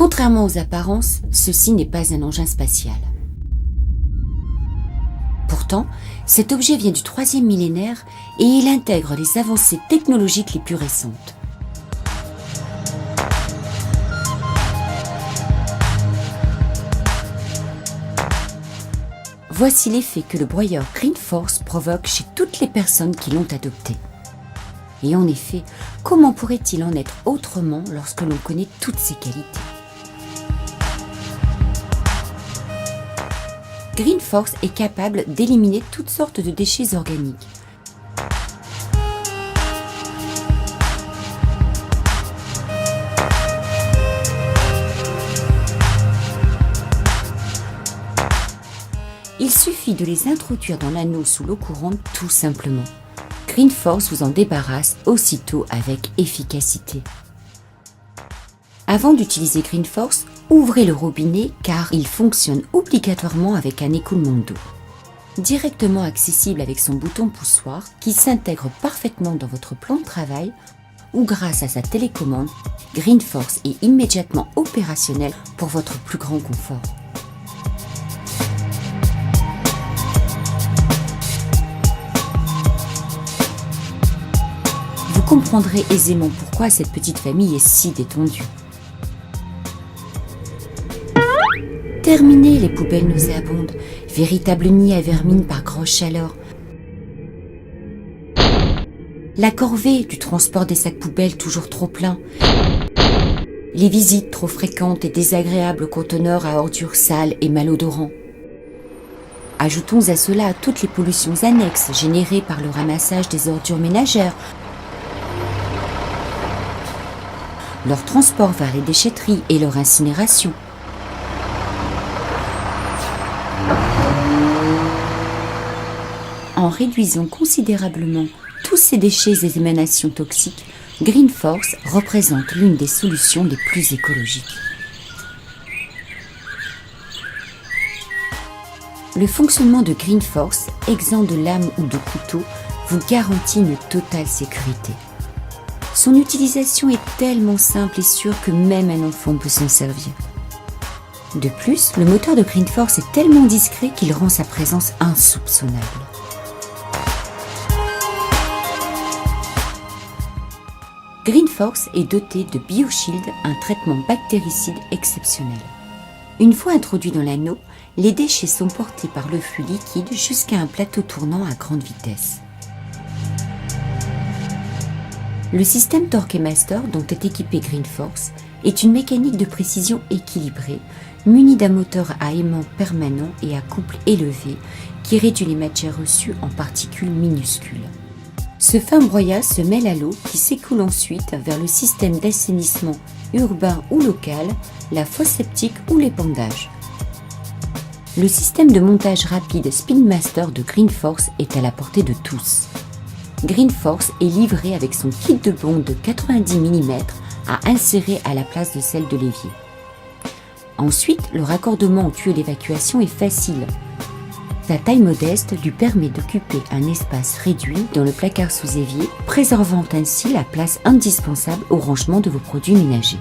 Contrairement aux apparences, ceci n'est pas un engin spatial. Pourtant, cet objet vient du 3e millénaire et il intègre les avancées technologiques les plus récentes. Voici l'effet que le broyeur Green Force provoque chez toutes les personnes qui l'ont adopté. Et en effet, comment pourrait-il en être autrement lorsque l'on connaît toutes ses qualités ? Green Force est capable d'éliminer toutes sortes de déchets organiques. Il suffit de les introduire dans l'anneau sous l'eau courante tout simplement. Green Force vous en débarrasse aussitôt avec efficacité. Avant d'utiliser Green Force, ouvrez le robinet car il fonctionne obligatoirement avec un écoulement d'eau. Directement accessible avec son bouton poussoir qui s'intègre parfaitement dans votre plan de travail ou grâce à sa télécommande, Green Force est immédiatement opérationnel pour votre plus grand confort. Vous comprendrez aisément pourquoi cette petite famille est si détendue. Terminez les poubelles nauséabondes, véritable nid à vermine par grosse chaleur. La corvée du transport des sacs poubelles toujours trop pleins. Les visites trop fréquentes et désagréables conteneurs à ordures sales et malodorants. Ajoutons à cela toutes les pollutions annexes générées par le ramassage des ordures ménagères, leur transport vers les déchetteries et leur incinération. En réduisant considérablement tous ces déchets et émanations toxiques, Green Force représente l'une des solutions les plus écologiques. Le fonctionnement de Green Force, exempt de lame ou de couteau, vous garantit une totale sécurité. Son utilisation est tellement simple et sûre que même un enfant peut s'en servir. De plus, le moteur de Green Force est tellement discret qu'il rend sa présence insoupçonnable. Green Force est doté de BioShield, un traitement bactéricide exceptionnel. Une fois introduit dans l'anneau, les déchets sont portés par le flux liquide jusqu'à un plateau tournant à grande vitesse. Le système Torque Master dont est équipé Green Force est une mécanique de précision équilibrée, munie d'un moteur à aimant permanent et à couple élevé qui réduit les matières reçues en particules minuscules. Ce fin broyat se mêle à l'eau qui s'écoule ensuite vers le système d'assainissement urbain ou local, la fosse septique ou l'épandage. Le système de montage rapide Spin Master de Green Force est à la portée de tous. Green Force est livré avec son kit de bonde de 90 mm à insérer à la place de celle de l'évier. Ensuite, le raccordement au tuyau d'évacuation est facile. Sa taille modeste lui permet d'occuper un espace réduit dans le placard sous évier, préservant ainsi la place indispensable au rangement de vos produits ménagers.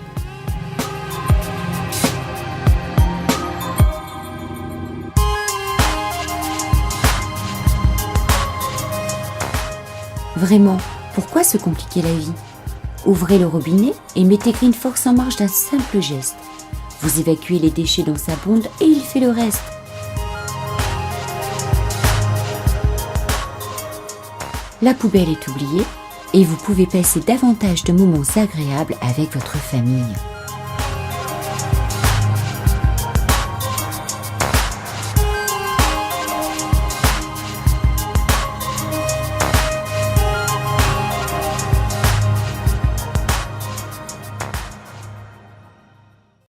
Vraiment, pourquoi se compliquer la vie ? Ouvrez le robinet et mettez Green Force en marche d'un simple geste. Vous évacuez les déchets dans sa bonde et il fait le reste. La poubelle est oubliée et vous pouvez passer davantage de moments agréables avec votre famille.